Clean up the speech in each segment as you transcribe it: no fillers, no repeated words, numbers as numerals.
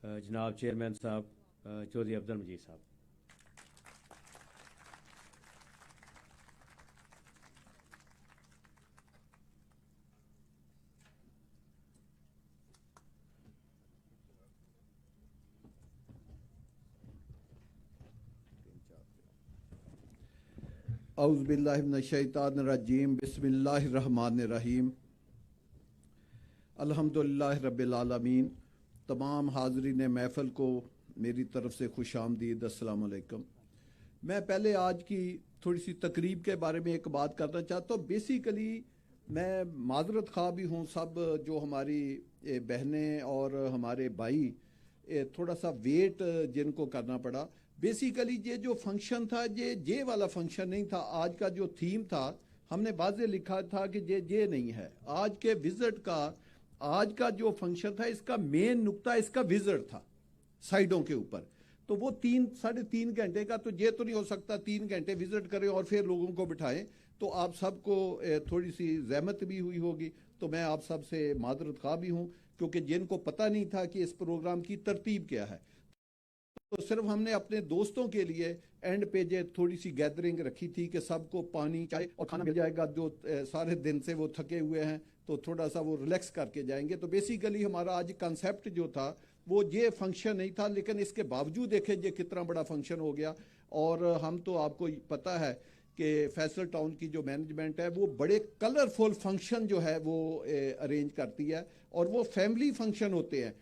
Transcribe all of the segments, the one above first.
جناب چیئرمین صاحب چودھری عبد المجید صاحب. اعوذ باللہ من الشیطان الرجیم بسم اللہ الرحمن الرحیم الحمدللہ رب العالمین. تمام حاضرین محفل کو میری طرف سے خوش آمدید. السلام علیکم. میں پہلے آج کی تھوڑی سی تقریب کے بارے میں ایک بات کرنا چاہتا ہوں. بیسیکلی میں معذرت خواہ بھی ہوں سب جو ہماری بہنیں اور ہمارے بھائی تھوڑا سا ویٹ جن کو کرنا پڑا. بیسیکلی یہ جو فنکشن تھا یہ والا فنکشن نہیں تھا. آج کا جو تھیم تھا ہم نے واضح لکھا تھا کہ یہ نہیں ہے. آج کے وزٹ کا آج کا جو فنکشن تھا اس کا مین نقطہ اس کا وزٹ تھا سائیڈوں کے اوپر. تو وہ 3.5 گھنٹے کا تو یہ تو نہیں ہو سکتا 3 گھنٹے وزٹ کریں اور پھر لوگوں کو بٹھائیں. تو آپ سب کو تھوڑی سی زحمت بھی ہوئی ہوگی. تو میں آپ سب سے معذرت خواہ بھی ہوں کیونکہ جن کو پتہ نہیں تھا کہ اس پروگرام کی ترتیب کیا ہے. تو صرف ہم نے اپنے دوستوں کے لیے اینڈ پہ تھوڑی سی گیدرنگ رکھی تھی کہ سب کو پانی چائے اور کھانا مل جائے گا. جو سارے دن سے وہ تھکے ہوئے ہیں تو تھوڑا سا وہ ریلیکس کر کے جائیں گے. تو بیسیکلی ہمارا آج کنسیپٹ جو تھا وہ یہ فنکشن نہیں تھا, لیکن اس کے باوجود دیکھیں یہ کتنا بڑا فنکشن ہو گیا. اور ہم تو آپ کو پتہ ہے کہ فیصل ٹاؤن کی جو مینجمنٹ ہے وہ بڑے کلرفل فنکشن جو ہے وہ ارینج کرتی ہے اور وہ فیملی فنکشن ہوتے ہیں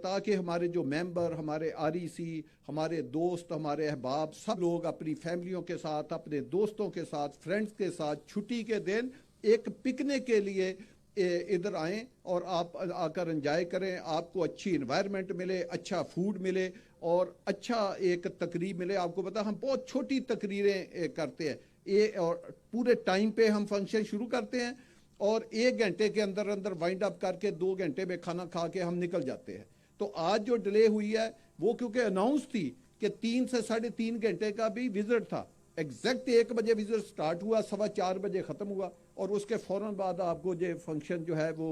تاکہ ہمارے جو ممبر, ہمارے REC, ہمارے دوست, ہمارے احباب سب لوگ اپنی فیملیوں کے ساتھ, اپنے دوستوں کے ساتھ, فرینڈز کے ساتھ چھٹی کے دن ایک پکنک کے لیے ادھر آئیں اور آپ آ کر انجوائے کریں. آپ کو اچھی انوائرمنٹ ملے, اچھا فوڈ ملے اور اچھا ایک تقریب ملے. آپ کو پتا ہم بہت چھوٹی تقریریں کرتے ہیں اور پورے ٹائم پہ ہم فنکشن شروع کرتے ہیں اور 1 گھنٹے کے اندر وائنڈ اپ کر کے 2 گھنٹے میں کھانا کھا کے ہم نکل جاتے ہیں. تو آج جو ڈیلے ہوئی ہے وہ کیونکہ اناؤنس تھی کہ 3 سے 3.5 گھنٹے کا بھی وزٹ تھا. ایگزیکٹ 1 بجے وزٹ سٹارٹ ہوا, 4:15 بجے ختم ہوا اور اس کے فوراً بعد آپ کو یہ فنکشن جو ہے وہ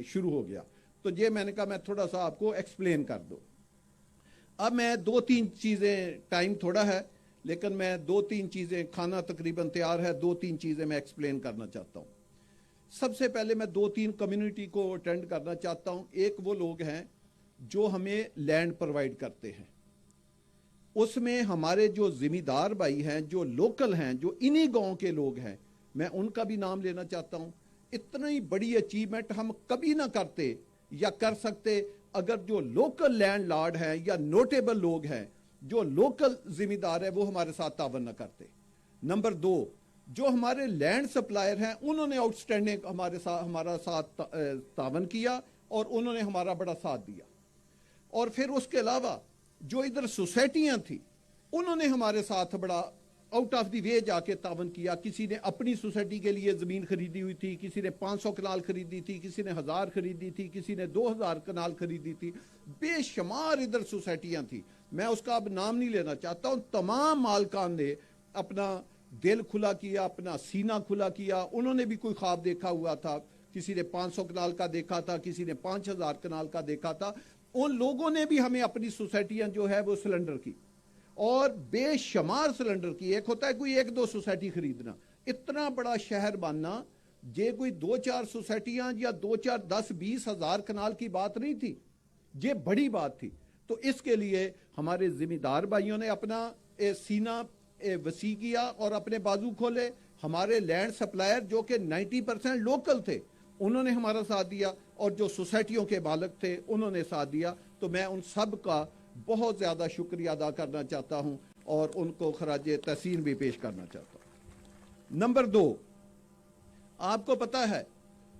شروع ہو گیا. تو یہ میں نے کہا میں تھوڑا سا آپ کو ایکسپلین کر دوں. اب میں 2-3 چیزیں, ٹائم تھوڑا ہے لیکن میں 2-3 چیزیں, کھانا تقریباً تیار ہے, 2-3 چیزیں میں ایکسپلین کرنا چاہتا ہوں. سب سے پہلے میں 2-3 کمیونٹی کو اٹینڈ کرنا چاہتا ہوں. ایک وہ لوگ ہیں جو ہمیں لینڈ پرووائڈ کرتے ہیں. اس میں ہمارے جو ذمہ دار بھائی ہیں, جو لوکل ہیں, جو انہی گاؤں کے لوگ ہیں, میں ان کا بھی نام لینا چاہتا ہوں. اتنی بڑی اچیومنٹ ہم کبھی نہ کرتے یا کر سکتے اگر جو لوکل لینڈ لارڈ ہیں یا نوٹیبل لوگ ہیں, جو لوکل ذمہ دار ہے وہ ہمارے ساتھ تعاون نہ کرتے. نمبر 2, جو ہمارے لینڈ سپلائر ہیں انہوں نے آؤٹ سٹینڈنگ ہمارا ساتھ تعاون کیا اور انہوں نے ہمارا بڑا ساتھ دیا. اور پھر اس کے علاوہ جو ادھر سوسائٹیاں تھیں انہوں نے ہمارے ساتھ بڑا آؤٹ آف دی وے جا کے تعاون کیا. کسی نے اپنی سوسائٹی کے لیے زمین خریدی ہوئی تھی, کسی نے 500 کنال خریدی تھی, کسی نے 1000 خریدی تھی, کسی نے 2000 کنال خریدی تھی. بے شمار ادھر سوسائٹیاں تھیں, میں اس کا اب نام نہیں لینا چاہتا ہوں. تمام مالکان نے اپنا دل کھلا کیا, اپنا سینہ کھلا کیا. انہوں نے بھی کوئی خواب دیکھا ہوا تھا, کسی نے 500 کنال کا دیکھا تھا, کسی نے 5000 کنال کا دیکھا تھا. ان لوگوں نے بھی ہمیں اپنی سوسائٹیاں جو ہے وہ سلنڈر کی اور بے شمار سلنڈر کی. ایک ہوتا ہے کوئی 1-2 سوسائٹی خریدنا, اتنا بڑا شہر بننا یہ کوئی 2-4 سوسائٹیاں یا 2-4-10-20 ہزار کنال کی بات نہیں تھی, یہ بڑی بات تھی. تو اس کے لیے ہمارے ذمہ دار بھائیوں نے اپنا سینہ وسیع کیا اور اپنے بازو کھولے. ہمارے لینڈ سپلائر جو کہ 90% لوکل تھے انہوں نے ہمارا ساتھ دیا اور جو سوسائٹیوں کے مالک تھے انہوں نے ساتھ دیا. تو میں ان سب کا بہت زیادہ شکریہ ادا کرنا چاہتا ہوں اور ان کو خراج تحسین بھی پیش کرنا چاہتا ہوں. نمبر 2, آپ کو پتہ ہے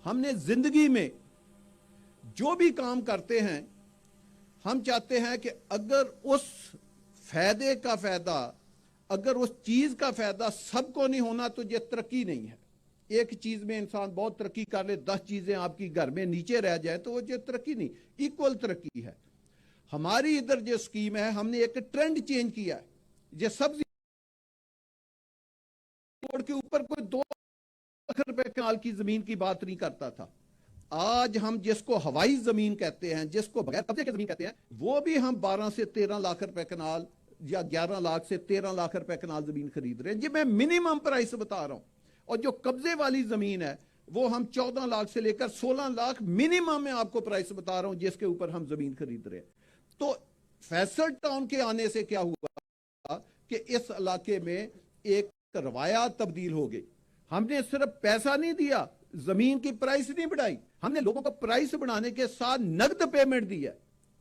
ہم نے زندگی میں جو بھی کام کرتے ہیں ہم چاہتے ہیں کہ اگر اس فائدے کا فائدہ, اگر اس چیز کا فائدہ سب کو نہیں ہونا تو یہ ترقی نہیں ہے. ایک چیز میں انسان بہت ترقی کر لے, 10 چیزیں آپ کی گھر میں نیچے رہ جائے تو وہ یہ ترقی نہیں, ایکول ترقی ہے. ہماری ادھر جو سکیم ہے ہم نے ایک ٹرینڈ چینج کیا ہے. یہ سبزی روڈ کے اوپر کوئی 2 لاکھ روپے کنال کی زمین کی بات نہیں کرتا تھا. آج ہم جس کو ہوائی زمین کہتے ہیں، جس کو بغیر قبضے کی زمین کہتے ہیں، وہ بھی ہم 12 سے 13 لاکھ روپے کنال یا 11 لاکھ سے 13 لاکھ روپے کنال زمین خرید رہے ہیں. جی میں منیمم پرائس بتا رہا ہوں. اور جو قبضے والی زمین ہے وہ ہم 14 لاکھ سے لے کر 16 لاکھ منیمم میں آپ کو پرائس بتا رہا ہوں جس کے اوپر ہم زمین خرید رہے ہیں. تو فیصل ٹاؤن کے آنے سے کیا ہوا کہ اس علاقے میں ایک روایات تبدیل ہو گئی. ہم نے صرف پیسہ نہیں دیا، زمین کی پرائس نہیں بڑھائی، ہم نے لوگوں کو پرائس بڑھانے کے ساتھ نقد پیمنٹ دی ہے.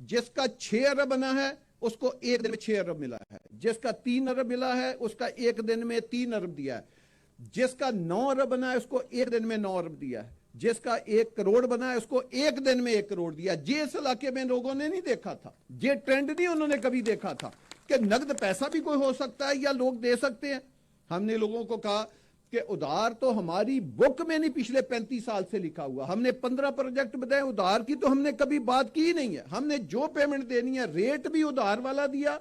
جس کا 6 ارب بنا ہے اس کو ایک دن میں 6 ارب ملا ہے، جس کا 3 ارب ملا ہے اس کا ایک دن میں 3 ارب دیا ہے، جس کا 9 ارب بنا ہے اس کو ایک دن میں 9 ارب دیا ہے، جس کا 1 کروڑ بنا ہے اس کو ایک دن میں 1 کروڑ دیا. جی اس علاقے میں لوگوں نے نہیں دیکھا تھا، یہ ٹرینڈ نہیں انہوں نے کبھی دیکھا تھا کہ نقد پیسہ بھی کوئی ہو سکتا ہے یا لوگ دے سکتے ہیں. ہم نے لوگوں کو کہا کہ ادھار تو ہماری بک میں نہیں پچھلے 35 سال سے لکھا ہوا. ہم نے 15 پروجیکٹ بتائے، ادھار کی تو ہم نے کبھی بات کی نہیں ہے. ہم نے جو پیمنٹ دینی ہے ریٹ بھی ادھار والا دیا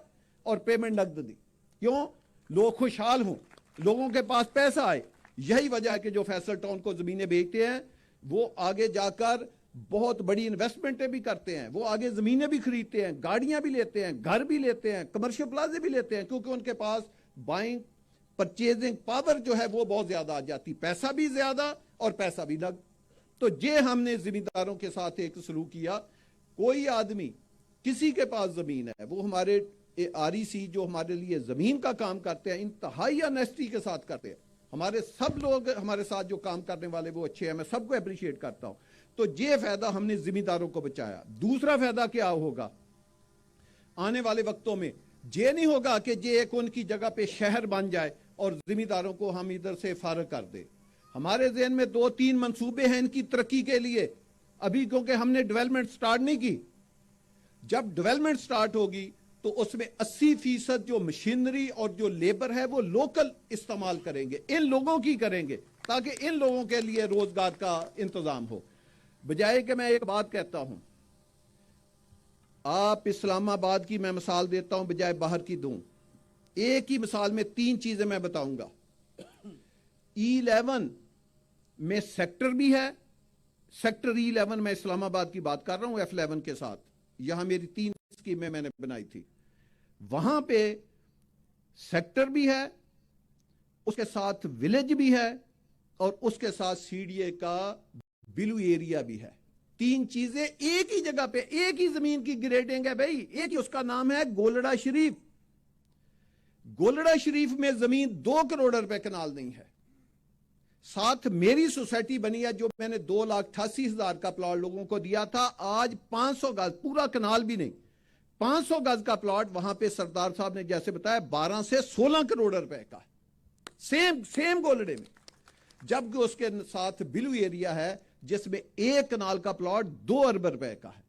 اور پیمنٹ نقد دی. کیوں؟ لوگ خوشحال ہوں، لوگوں کے پاس پیسہ آئے. یہی وجہ ہے کہ جو فیصل ٹاؤن کو زمینیں بیچتے ہیں وہ آگے جا کر بہت بڑی انویسٹمنٹیں بھی کرتے ہیں، وہ آگے زمینیں بھی خریدتے ہیں، گاڑیاں بھی لیتے ہیں، گھر بھی لیتے ہیں، کمرشل پلازے بھی لیتے ہیں، کیونکہ ان کے پاس بائنگ پرچیزنگ پاور جو ہے وہ بہت زیادہ آ جاتی، پیسہ بھی زیادہ اور پیسہ بھی نقد. تو یہ ہم نے زمینداروں کے ساتھ ایک سلوک کیا. کوئی آدمی کسی کے پاس زمین ہے، وہ ہمارے REC جو ہمارے لیے زمین کا کام کرتے ہیں انتہائی آنیسٹی کے ساتھ کرتے ہیں. ہمارے سب لوگ ہمارے ساتھ جو کام کرنے والے وہ اچھے ہیں، میں سب کو اپریشیٹ کرتا ہوں. تو یہ فائدہ ہم نے زمینداروں کو بچایا. دوسرا فائدہ کیا ہوگا آنے والے وقتوں میں؟ یہ نہیں ہوگا کہ یہ ایک ان کی جگہ پہ شہر بن جائے اور زمینداروں کو ہم ادھر سے فارغ کر دیں. ہمارے ذہن میں 2-3 منصوبے ہیں ان کی ترقی کے لیے ابھی، کیونکہ ہم نے ڈیولپمنٹ سٹارٹ نہیں کی. جب ڈیولپمنٹ سٹارٹ ہوگی تو اس میں 80% جو مشینری اور جو لیبر ہے وہ لوکل استعمال کریں گے، ان لوگوں کی کریں گے، تاکہ ان لوگوں کے لیے روزگار کا انتظام ہو. بجائے کہ میں ایک بات کہتا ہوں، آپ اسلام آباد کی میں مثال دیتا ہوں بجائے باہر کی دوں. ایک ہی مثال میں 3 چیزیں میں بتاؤں گا. E11 میں سیکٹر بھی ہے، سیکٹر E11 میں اسلام آباد کی بات کر رہا ہوں F11 کے ساتھ. یہاں میری 3 اسکیمیں میں نے بنائی تھی. وہاں پہ سیکٹر بھی ہے، اس کے ساتھ ولیج بھی ہے، اور اس کے ساتھ CDA کا بلو ایریا بھی ہے. 3 چیزیں ایک ہی جگہ پہ، ایک ہی زمین کی گریڈنگ ہے بھائی. ایک ہی، اس کا نام ہے گولڑا شریف. گولڑا شریف میں زمین 2 کروڑ روپے کنال نہیں ہے. ساتھ میری سوسائٹی بنی ہے جو میں نے 2,88,000 کا پلاٹ لوگوں کو دیا تھا. آج 500 گز، پورا کنال بھی نہیں، 500 گز کا پلاٹ وہاں پہ سردار صاحب نے جیسے بتایا 12 سے 16 کروڑ روپے کا، سیم گولڑے میں. جبکہ اس کے ساتھ بلو ایریا ہے جس میں 1 کنال کا پلاٹ 2 ارب روپے کا ہے.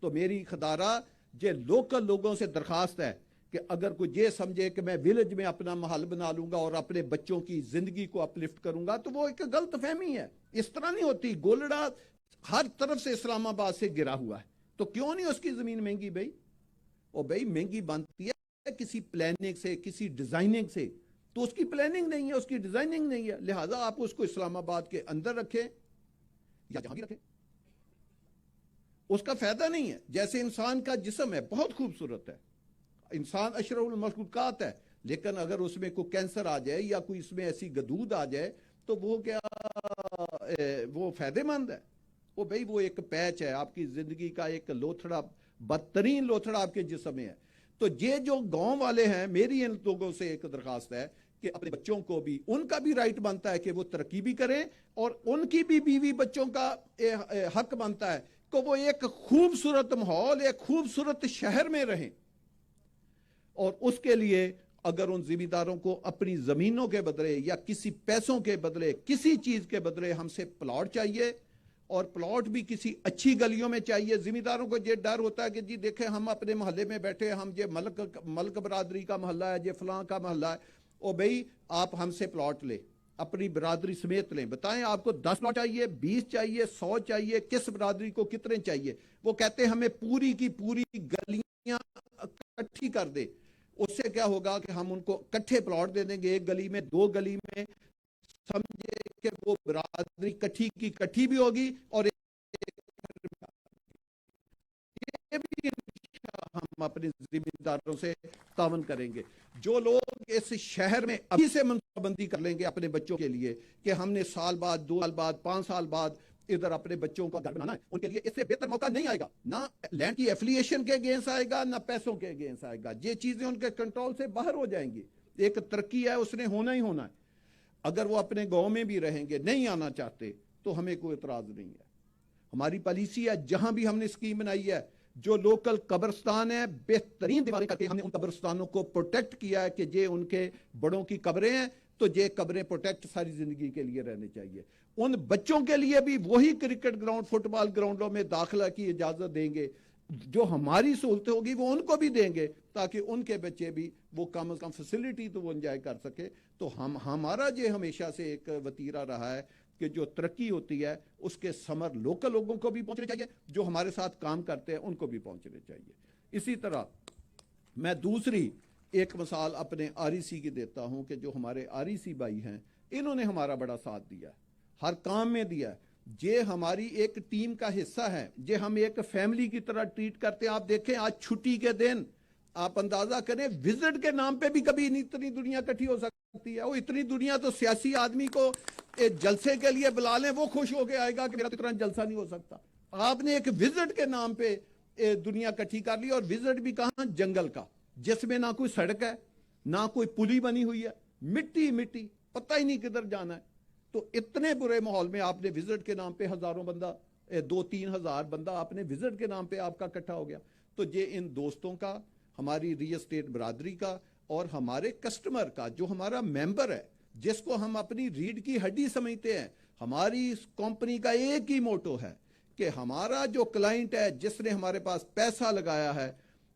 تو میری خدارہ یہ لوکل لوگوں سے درخواست ہے کہ اگر کوئی یہ سمجھے کہ میں ویلج میں اپنا محل بنا لوں گا اور اپنے بچوں کی زندگی کو اپلفٹ کروں گا تو وہ ایک غلط فہمی ہے. اس طرح نہیں ہوتی. گولڑا ہر طرف سے اسلام آباد سے گرا ہوا ہے، تو کیوں نہیں اس کی زمین مہنگی بھائی؟ اور بھائی مہنگی بنتی ہے کسی پلاننگ سے، کسی ڈیزائننگ سے. تو اس کی پلاننگ نہیں ہے، اس کی ڈیزائننگ نہیں ہے، لہٰذا آپ اس کو اسلام آباد کے اندر رکھیں یا جہاں بھی رکھیں، اس کا فائدہ نہیں ہے. جیسے انسان کا جسم ہے بہت خوبصورت ہے، انسان اشرف المخلوقات ہے، لیکن اگر اس میں کوئی کینسر آ جائے یا کوئی اس میں ایسی گدود آ جائے تو وہ کیا وہ فائدہ مند ہے؟ وہ بھائی وہ ایک پیچ ہے آپ کی زندگی کا، ایک لوتھڑا، بدترین لوتھڑا آپ کے جسم میں ہے. تو یہ جو گاؤں والے ہیں، میری ان لوگوں سے ایک درخواست ہے کہ اپنے بچوں کو بھی، ان کا بھی رائٹ بنتا ہے کہ وہ ترقی بھی کریں، اور ان کی بھی بیوی بچوں کا حق بنتا ہے کہ وہ ایک خوبصورت ماحول، ایک خوبصورت شہر میں رہیں. اور اس کے لیے اگر ان زمینداروں کو اپنی زمینوں کے بدلے یا کسی پیسوں کے بدلے، کسی چیز کے بدلے ہم سے پلاٹ چاہیے، اور پلاٹ بھی کسی اچھی گلیوں میں چاہیے. زمینداروں کو یہ ڈر ہوتا ہے کہ جی دیکھیں ہم اپنے محلے میں بیٹھے، ہم یہ ملک برادری کا محلہ ہے، یہ فلاں کا محلہ ہے. او بھائی آپ ہم سے پلاٹ لیں، اپنی برادری سمیت لیں، بتائیں آپ کو 10 پلاٹ چاہیے، 20 چاہیے، 100 چاہیے، کس برادری کو کتنے چاہیے. وہ کہتے ہیں ہمیں پوری کی پوری گلیاں اکٹھی کر دے. اس سے کیا ہوگا کہ ہم ان کو کٹھے پلاٹ دے دیں گے، 1 گلی میں، 2 گلی میں، سمجھے کہ وہ برادری کٹھی کی کٹھی بھی ہوگی اور بھی ہم اپنے ذمہ داروں سے تعاون کریں گے. جو لوگ اس شہر میں ابھی سے منصوبہ بندی کر لیں گے اپنے بچوں کے لیے کہ ہم نے سال بعد 2 سال بعد 5 سال بعد ادھر اپنے بچوں کا گھر بنانا ہے, ان کے لیے اس سے بہتر موقع نہیں آئے گا. نہ لینڈ کی ایفیلیشن کے اگینسٹ آئے گا, نہ پیسوں کے اگینسٹ آئے گا. یہ چیزیں ان کے کنٹرول سے باہر ہو جائیں گی. ایک ترقی ہے, اس نے ہونا ہی ہونا ہے. اگر وہ اپنے گاؤں میں بھی رہیں گے, نہیں آنا چاہتے, تو ہمیں کوئی اعتراض نہیں ہے. ہماری پالیسی ہے, جہاں بھی ہم نے اسکیم بنائی ہے, جو لوکل قبرستان ہے بہترین دیواریں کر کے ہم نے ان قبرستانوں کو پروٹیکٹ کیا ہے کہ یہ ان کے بڑوں کی قبریں ہیں, تو یہ قبریں پروٹیکٹ ساری زندگی کے لیے رہنے چاہیے. ان بچوں کے لیے بھی وہی کرکٹ گراؤنڈ, فٹ بال گراؤنڈوں میں داخلہ کی اجازت دیں گے. جو ہماری سہولتیں ہوگی وہ ان کو بھی دیں گے, تاکہ ان کے بچے بھی وہ کم از کم فیسلٹی تو وہ انجوائے کر سکے. تو ہمارا یہ ہمیشہ سے ایک وتیرہ رہا ہے کہ جو ترقی ہوتی ہے اس کے ثمر لوکل لوگوں کو بھی پہنچنے چاہیے, جو ہمارے ساتھ کام کرتے ہیں ان کو بھی پہنچنے چاہیے. اسی طرح میں دوسری ایک مثال اپنے REC کی دیتا ہوں کہ جو ہمارے REC بھائی ہیں, انہوں نے ہمارا بڑا ساتھ دیا ہے, ہر کام میں دیا ہے. یہ ہماری ایک ٹیم کا حصہ ہے, یہ ہم ایک فیملی کی طرح ٹریٹ کرتے ہیں. آپ دیکھیں آج چھٹی کے دن آپ اندازہ کریں, وزٹ کے نام پہ بھی کبھی اتنی دنیا اکٹھی ہو سکتی ہے. وہ اتنی دنیا تو سیاسی آدمی کو جلسے کے لیے بلا لیں, وہ خوش ہو کے آئے گا کہ میرا اتنا جلسہ نہیں ہو سکتا. آپ نے ایک وزٹ کے نام پہ دنیا اکٹھی کر لی, اور وزٹ بھی کہاں, جنگل کا, جس میں نہ کوئی سڑک ہے, نہ کوئی پلی بنی ہوئی ہے, مٹی مٹی, پتہ ہی نہیں کدھر جانا ہے. تو اتنے برے ماحول میں آپ نے وزٹ کے نام پہ ہزاروں بندہ, 2-3 ہزار بندہ آپ نے وزٹ کے نام پہ آپ کا اکٹھا ہو گیا. تو یہ ان دوستوں کا, ہماری ریل اسٹیٹ برادری کا, اور ہمارے کسٹمر کا, جو ہمارا ممبر ہے, جس کو ہم اپنی ریڑھ کی ہڈی سمجھتے ہیں. ہماری اس کمپنی کا ایک ہی موٹو ہے کہ ہمارا جو کلائنٹ ہے, جس نے ہمارے پاس پیسہ لگایا ہے,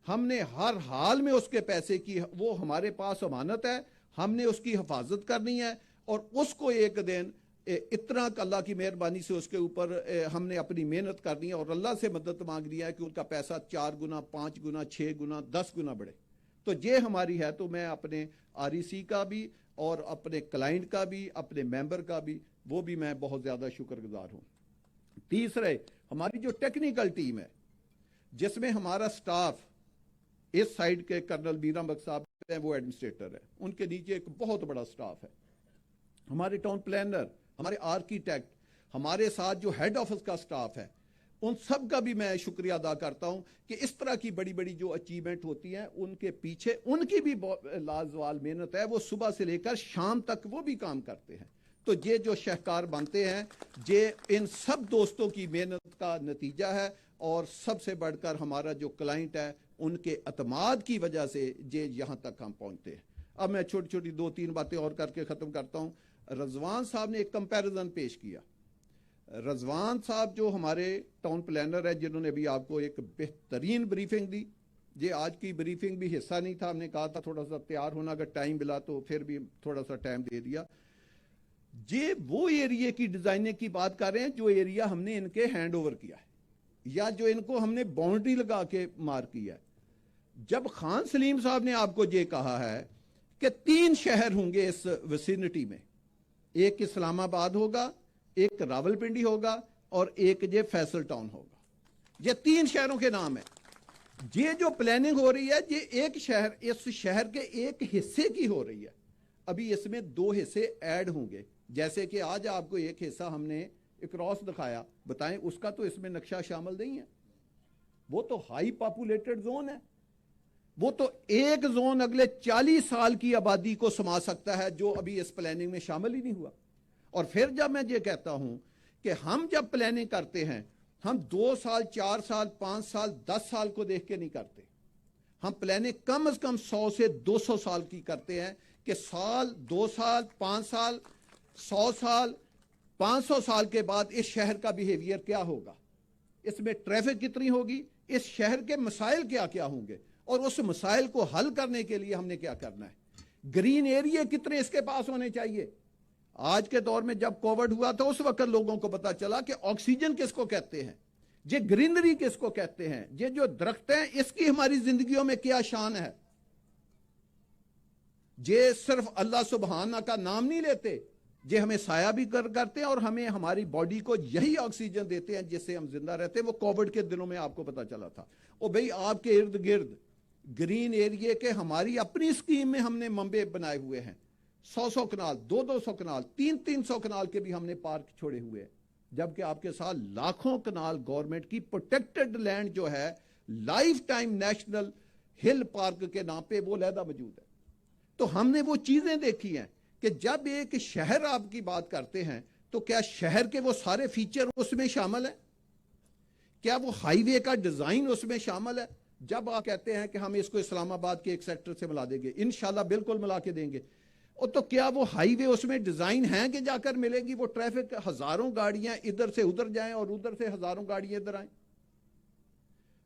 ہم نے ہر حال میں اس کے پیسے کی, وہ ہمارے پاس امانت ہے, ہم نے اس کی حفاظت کرنی ہے. اور اس کو ایک دن اتنا اللہ کی مہربانی سے اس کے اوپر ہم نے اپنی محنت کرنی ہے, اور اللہ سے مدد مانگنی ہے کہ ان کا پیسہ 4 گنا 5 گنا 6 گنا 10 گنا بڑھے. تو یہ ہماری ہے. تو میں اپنے REC کا بھی, اور اپنے کلائنٹ کا بھی, اپنے ممبر کا بھی, وہ بھی میں بہت زیادہ شکر گزار ہوں. تیسرے, ہماری جو ٹیکنیکل ٹیم ہے, جس میں ہمارا سٹاف, اس سائیڈ کے کرنل بیرم بخش صاحب ہیں, وہ ایڈمنسٹریٹر ہے, ان کے نیچے ایک بہت بڑا سٹاف ہے. ہمارے ٹاؤن پلانر, ہمارے آرکیٹیکٹ, ہمارے ساتھ جو ہیڈ آفس کا سٹاف ہے, ان سب کا بھی میں شکریہ ادا کرتا ہوں کہ اس طرح کی بڑی بڑی جو اچیومنٹ ہوتی ہیں, ان کے پیچھے ان کی بھی لازوال محنت ہے. وہ صبح سے لے کر شام تک وہ بھی کام کرتے ہیں. تو یہ جو شہکار بنتے ہیں, یہ ان سب دوستوں کی محنت کا نتیجہ ہے. اور سب سے بڑھ کر ہمارا جو کلائنٹ ہے, ان کے اعتماد کی وجہ سے یہ یہاں تک ہم پہنچتے ہیں. اب میں چھوٹی چھوٹی 2-3 باتیں اور کر کے ختم کرتا ہوں. رضوان صاحب نے ایک کمپیریزن پیش کیا. رضوان صاحب جو ہمارے ٹاؤن پلانر ہے, جنہوں نے بھی آپ کو ایک بہترین بریفنگ دی. یہ آج کی بریفنگ بھی حصہ نہیں تھا, ہم نے کہا تھا تھوڑا سا تیار ہونا, اگر ٹائم ملا تو پھر بھی تھوڑا سا ٹائم دے دیا. یہ وہ ایریے کی ڈیزائننگ کی بات کر رہے ہیں جو ایریا ہم نے ان کے ہینڈ اوور کیا ہے, یا جو ان کو ہم نے باؤنڈری لگا کے مار کیا ہے. جب خان سلیم صاحب نے آپ کو یہ کہا ہے کہ 3 شہر ہوں گے اس وسینٹی میں, ایک اسلام آباد ہوگا, ایک راولپنڈی ہوگا, اور ایک یہ فیصل ٹاؤن ہوگا. یہ 3 شہروں کے نام ہیں. یہ جو پلاننگ ہو رہی ہے, یہ ایک شہر, اس شہر کے ایک حصے کی ہو رہی ہے. ابھی اس میں 2 حصے ایڈ ہوں گے. جیسے کہ آج آپ کو ایک حصہ ہم نے اکراس دکھایا, بتائیں اس کا تو اس میں نقشہ شامل نہیں ہے. وہ تو ہائی پاپولیٹڈ زون ہے. وہ تو ایک زون اگلے 40 سال کی آبادی کو سما سکتا ہے, جو ابھی اس پلاننگ میں شامل ہی نہیں ہوا. اور پھر جب میں یہ کہتا ہوں کہ ہم جب پلاننگ کرتے ہیں, ہم 2 سال 4 سال 5 سال 10 سال کو دیکھ کے نہیں کرتے. ہم پلاننگ کم از کم 100 سے 200 سال کی کرتے ہیں, کہ سال 2 سال 5 سال 100 سال 500 سال کے بعد اس شہر کا بیہیویئر کیا ہوگا, اس میں ٹریفک کتنی ہوگی, اس شہر کے مسائل کیا کیا ہوں گے, اور اس مسائل کو حل کرنے کے لیے ہم نے کیا کرنا ہے. گرین ایریا کتنے اس کے پاس ہونے چاہیے. آج کے دور میں جب کووڈ ہوا تو اس وقت لوگوں کو پتا چلا کہ آکسیجن کس کو کہتے ہیں, یہ گرینری کس کو کہتے ہیں, یہ جو درخت ہیں اس کی ہماری زندگیوں میں کیا شان ہے. یہ صرف اللہ سبحانہ کا نام نہیں لیتے, یہ ہمیں سایہ بھی کرتے ہیں اور ہمیں ہماری باڈی کو یہی آکسیجن دیتے ہیں جس سے ہم زندہ رہتے ہیں. وہ کووڈ کے دنوں میں آپ کو پتا چلا تھا. اور بھئی آپ کے ارد گرد گرین ایریے کے ہماری اپنی اسکیم میں ہم نے منبع بنائے ہوئے ہیں. 100 کنال 200 کنال 300 کنال کے بھی ہم نے پارک چھوڑے ہوئے ہیں, جبکہ آپ کے ساتھ لاکھوں کنال گورنمنٹ کی پروٹیکٹڈ لینڈ جو ہے لائف ٹائم نیشنل ہل پارک کے نام پہ وہ علیحدہ موجود ہے. تو ہم نے وہ چیزیں دیکھی ہیں کہ جب ایک شہر آپ کی بات کرتے ہیں تو کیا شہر کے وہ سارے فیچر اس میں شامل ہیں؟ کیا وہ ہائی وے کا ڈیزائن اس میں شامل ہے؟ جب آپ کہتے ہیں کہ ہم اس کو اسلام آباد کے ایک سیکٹر سے ملا دیں گے, انشاءاللہ بالکل ملا کے دیں گے, اور تو کیا وہ ہائی وے اس میں ڈیزائن ہیں کہ جا کر ملے گی وہ ٹریفک ہزاروں گاڑیاں ادھر سے ادھر جائیں اور ادھر سے ہزاروں گاڑیاں ادھر آئیں؟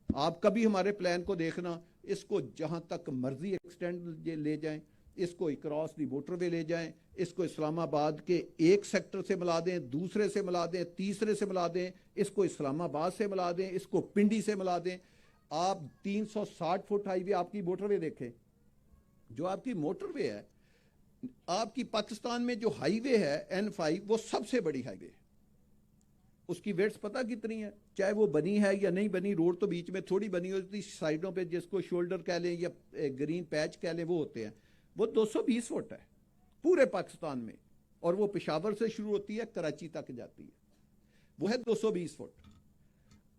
آپ کبھی ہمارے پلان کو دیکھنا, اس کو جہاں تک مرضی ایکسٹینڈ لے جائیں, اس کو اکراس دی موٹر وے لے جائیں, اس کو اسلام آباد کے ایک سیکٹر سے ملا دیں, دوسرے سے ملا دیں, تیسرے سے ملا دیں, اس کو اسلام آباد سے ملا دیں, اس کو پنڈی سے ملا دیں. آپ 360 فٹ ہائی وے آپ کی موٹر وے دیکھیں. جو آپ کی موٹر وے ہے, آپ کی پاکستان میں جو ہائی وے ہے N5 وہ سب سے بڑی ہائی وے ہے. اس کی ویٹس پتہ کتنی ہے؟ چاہے وہ بنی ہے یا نہیں بنی, روڈ تو بیچ میں تھوڑی بنی ہوتی, سائڈوں پہ جس کو شولڈر کہہ لیں یا گرین پیچ کہہ لیں وہ ہوتے ہیں. وہ 220 فٹ ہے پورے پاکستان میں, اور وہ پشاور سے شروع ہوتی ہے کراچی تک جاتی ہے, وہ ہے 220 فٹ.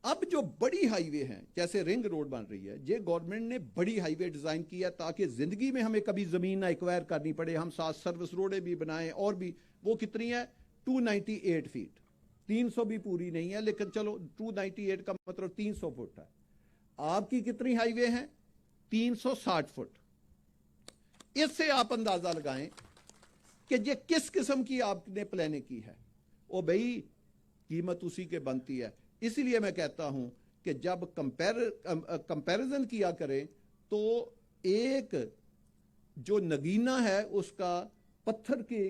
اب جو بڑی ہائی وے ہیں جیسے رنگ روڈ بن رہی ہے, یہ گورنمنٹ نے بڑی ہائی وے ڈیزائن کی ہے تاکہ زندگی میں ہمیں کبھی زمین نہ ایکوائر کرنی پڑے. ہم ساتھ سروس روڈیں بھی بنائیں, اور بھی وہ کتنی ہے 298 فیٹ, 300 بھی پوری نہیں ہے لیکن چلو 298 کا مطلب 300 فٹ ہے. آپ کی کتنی ہائی وے ہیں؟ 360 فٹ. اس سے آپ اندازہ لگائیں کہ یہ کس قسم کی آپ نے پلاننگ کی ہے. او بھئی قیمت اسی کے بنتی ہے. اسی لیے میں کہتا ہوں کہ جب کمپیریزن کیا کریں تو ایک جو نگینہ ہے اس کا پتھر کی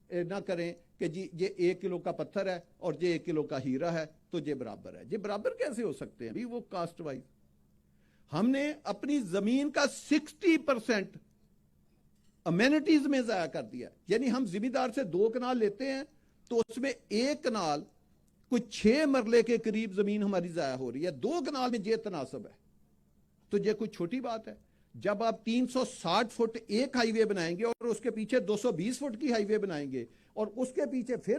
نہ کریں کہ جی یہ 1 کلو کا پتھر ہے اور یہ 1 کلو کا ہیرا ہے تو یہ برابر ہے. یہ برابر کیسے ہو سکتے ہیں؟ وہ کاسٹ وائز ہم نے اپنی زمین کا 60% امینٹیز میں ضائع کر دیا. یعنی ہم زمیندار سے 2 کنال لیتے ہیں تو اس میں 1 کنال کوئی 6 مرلے کے قریب زمین ہماری ضائع ہو رہی ہے. 2 کنال میں یہ تناسب ہے تو یہ کوئی چھوٹی بات ہے. جب آپ 360 فٹ ایک ہائی وے بنائیں گے اور اس کے پیچھے 220 فٹ کی ہائی وے بنائیں گے اور اس کے پیچھے پھر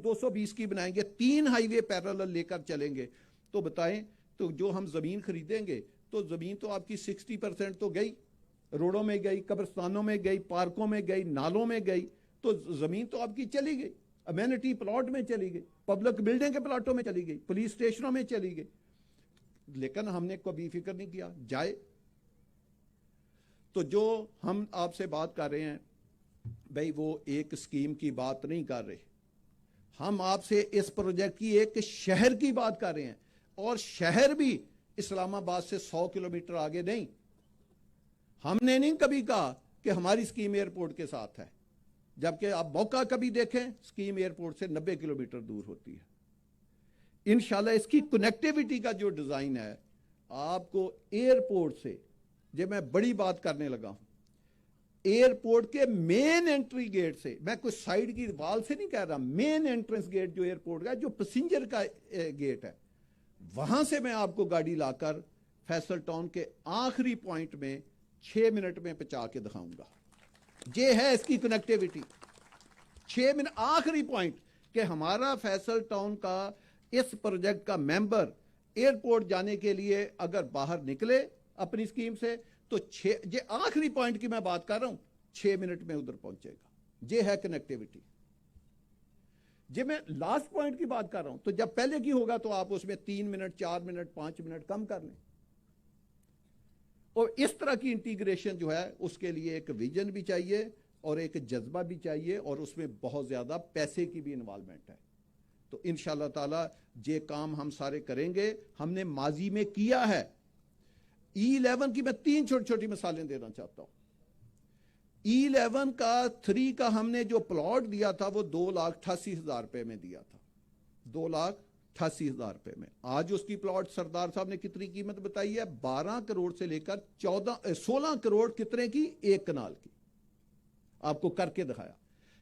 220 کی بنائیں گے, 3 ہائی وے پیرالل لے کر چلیں گے, تو بتائیں تو جو ہم زمین خریدیں گے تو زمین تو آپ کی 60% تو گئی, روڈوں میں گئی, قبرستانوں میں گئی, پارکوں میں گئی, نالوں میں گئی, تو زمین تو آپ کی چلی گئی, امینٹی پلاٹ میں چلی گئی, پبلک بلڈنگ کے پلاٹوں میں چلی گئی, پولیس اسٹیشنوں میں چلی گئی. لیکن ہم نے کبھی فکر نہیں کیا جائے. تو جو ہم آپ سے بات کر رہے ہیں بھئی وہ ایک اسکیم کی بات نہیں کر رہے, ہم آپ سے اس پروجیکٹ کی ایک شہر کی بات کر رہے ہیں, اور شہر بھی اسلام آباد سے 100 کلومیٹر آگے نہیں. ہم نے نہیں کبھی کہا کہ ہماری اسکیم ایئرپورٹ کے ساتھ ہے, جبکہ آپ موقع کبھی دیکھیں اسکیم ایئرپورٹ سے 90 کلومیٹر دور ہوتی ہے. انشاءاللہ اس کی کنیکٹیوٹی کا جو ڈیزائن ہے آپ کو ایئرپورٹ سے, جب میں بڑی بات کرنے لگا ہوں, ایئرپورٹ کے مین انٹری گیٹ سے, میں کوئی سائیڈ کی وال سے نہیں کہہ رہا, مین انٹرنس گیٹ جو ایئرپورٹ کا جو پیسنجر کا گیٹ ہے, وہاں سے میں آپ کو گاڑی لا کر فیصل ٹاؤن کے آخری پوائنٹ میں 6 منٹ میں پہنچا کے دکھاؤں گا. یہ ہے اس کی کنیکٹیوٹی, 6 منٹ آخری پوائنٹ کہ ہمارا فیصل ٹاؤن کا اس پروجیکٹ کا ممبر ایئرپورٹ جانے کے لیے اگر باہر نکلے اپنی اسکیم سے تو یہ آخری پوائنٹ کی میں بات کر رہا ہوں, 6 منٹ میں ادھر پہنچے گا. یہ ہے کنیکٹیوٹی. جب میں لاسٹ پوائنٹ کی بات کر رہا ہوں تو جب پہلے کی ہوگا تو آپ اس میں 3 منٹ 4 منٹ 5 منٹ کم کر لیں. اور اس طرح کی انٹیگریشن جو ہے اس کے لیے ایک ویژن بھی چاہیے اور ایک جذبہ بھی چاہیے, اور اس میں بہت زیادہ پیسے کی بھی انوالومنٹ ہے. تو انشاءاللہ تعالی یہ کام ہم سارے کریں گے. ہم نے ماضی میں کیا ہے. E11 کی میں 3 چھوٹی چھوٹی مثالیں دینا چاہتا ہوں. E11 کا 3 کا ہم نے جو پلاٹ دیا تھا وہ 2,88,000 روپے میں دیا تھا, 2,88,000 روپے میں. آج اس کی پلاٹ سردار صاحب نے کتنی قیمت بتائی ہے؟ 12 کروڑ سے لے کر 16 کروڑ کتنے کی؟ 1 کنال کی. آپ کو کر کے دکھایا.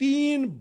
3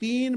3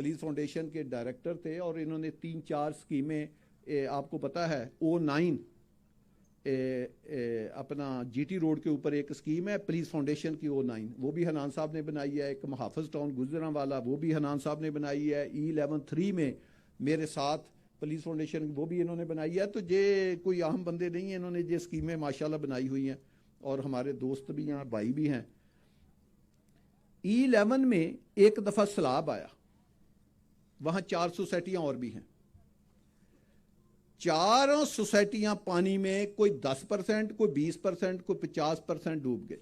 پولیس فاؤنڈیشن کے ڈائریکٹر تھے اور انہوں نے 3-4 اسکیمیں آپ کو پتا ہے O9 اپنا جی ٹی روڈ کے اوپر ایک اسکیم ہے پولیس فاؤنڈیشن کی O9 وہ بھی حنان صاحب نے بنائی ہے. ایک محافظ ٹاؤن گجرانوالا وہ بھی حنان صاحب نے بنائی ہے. E11-3 میں میرے ساتھ پولیس فاؤنڈیشن وہ بھی انہوں نے بنائی ہے. تو یہ کوئی اہم بندے نہیں ہیں, انہوں نے یہ اسکیمیں ماشاءاللہ بنائی ہوئی ہیں اور ہمارے دوست بھی ہیں, بھائی بھی ہیں. E11 میں ایک دفعہ سیلاب آیا, وہاں 4 سوسائٹیاں اور بھی ہیں. 4 سوسائٹیاں پانی میں کوئی 10%, کوئی 20%, کوئی 50% ڈوب گئے.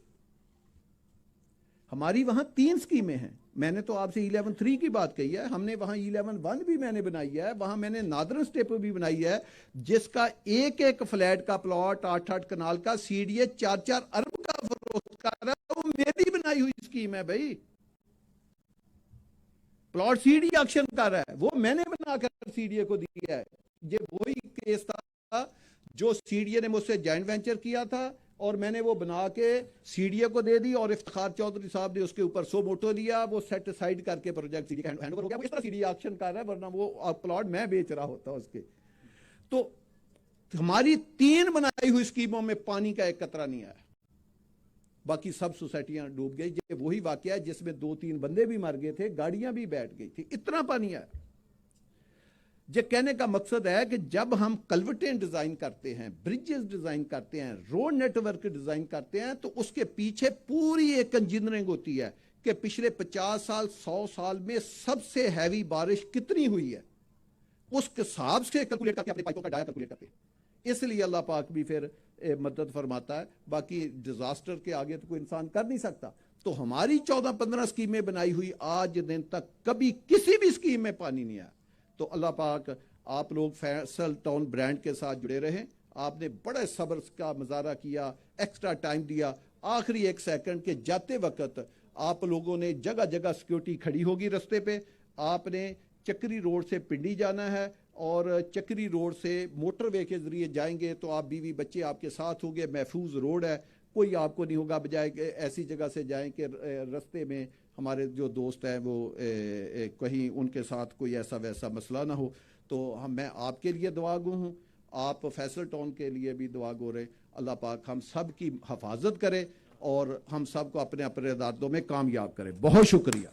ہماری وہاں 3 اسکیمیں ہیں. میں نے تو آپ سے E11-3 کی بات کہی ہے, ہم نے وہاں E11-1 بھی میں نے بنائی ہے, وہاں میں نے نادرن اسٹیپ بھی بنائی ہے جس کا ایک فلیٹ کا پلاٹ 8-8 کنال کا CDA 4-4 ارب کا فروخت کر رہا ہے. وہ میری بنائی ہوئی اسکیم ہے بھائی. پلاٹ CDA ایکشن کر رہا ہے, وہ میں نے بنا کر CDA کو دیا ہے. یہ وہی کیس تھا جو CDA نے مجھ سے جوائنٹ وینچر کیا تھا اور میں نے وہ بنا کے CDA کو دے دی اور افتخار چودھری صاحب نے اس کے اوپر سو موٹو لیا, وہ سیٹ سائڈ کر کے پروجیکٹ CDA کا ہینڈ اوور ہو گیا. وہ اس طرح CDA ایکشن کر رہا ہے, ورنہ وہ پلاٹ میں بیچ رہا ہوتا اس کے. تو ہماری 3 بنائی ہوئی اسکیموں میں پانی کا ایک قطرہ نہیں آیا, باقی سب سوسائٹیاں ڈوب گئی. یہ وہی واقعہ ہے جس میں 2-3 بندے بھی مر گئے تھے, گاڑیاں بھی بیٹھ گئی تھی, اتنا پانی آیا. یہ کہنے کا مقصد ہے کہ جب ہم کلوٹیں ڈیزائن کرتے ہیں, برجز ڈیزائن کرتے ہیں, روڈ نیٹ ورک ڈیزائن کرتے ہیں, تو اس کے پیچھے پوری ایک انجینئرنگ ہوتی ہے کہ پچھلے 50 سال 100 سال میں سب سے ہیوی بارش کتنی ہوئی ہے, اس کے حساب سے کیلکولیٹ کر کے اپنے پائپوں کا ڈایا کیلکولیٹ کرتے ہیں. اس لیے اللہ پاک بھی پھر مدد فرماتا ہے. باقی ڈیزاسٹر کے آگے تو کوئی انسان کر نہیں سکتا. تو ہماری 14-15 اسکیمیں بنائی ہوئی, آج دن تک کبھی کسی بھی اسکیم میں پانی نہیں آیا. تو اللہ پاک آپ لوگ فیصل ٹاؤن برانڈ کے ساتھ جڑے رہیں. آپ نے بڑے صبر کا مظاہرہ کیا, ایکسٹرا ٹائم دیا, آخری 1 سیکنڈ کے جاتے وقت آپ لوگوں نے جگہ جگہ سیکیورٹی کھڑی ہوگی رستے پہ. آپ نے چکری روڈ سے پنڈی جانا ہے اور چکری روڈ سے موٹر وے کے ذریعے جائیں گے تو آپ بیوی بچے آپ کے ساتھ ہوں گے. محفوظ روڈ ہے, کوئی آپ کو نہیں ہوگا, بجائے کہ ایسی جگہ سے جائیں کہ رستے میں ہمارے جو دوست ہیں وہ کہیں ان کے ساتھ کوئی ایسا ویسا مسئلہ نہ ہو. تو میں آپ کے لیے دعا گو ہوں, آپ فیصل ٹاؤن کے لیے بھی دعا گو رہے. اللہ پاک ہم سب کی حفاظت کرے اور ہم سب کو اپنے اپنے ارادوں میں کامیاب کرے. بہت شکریہ.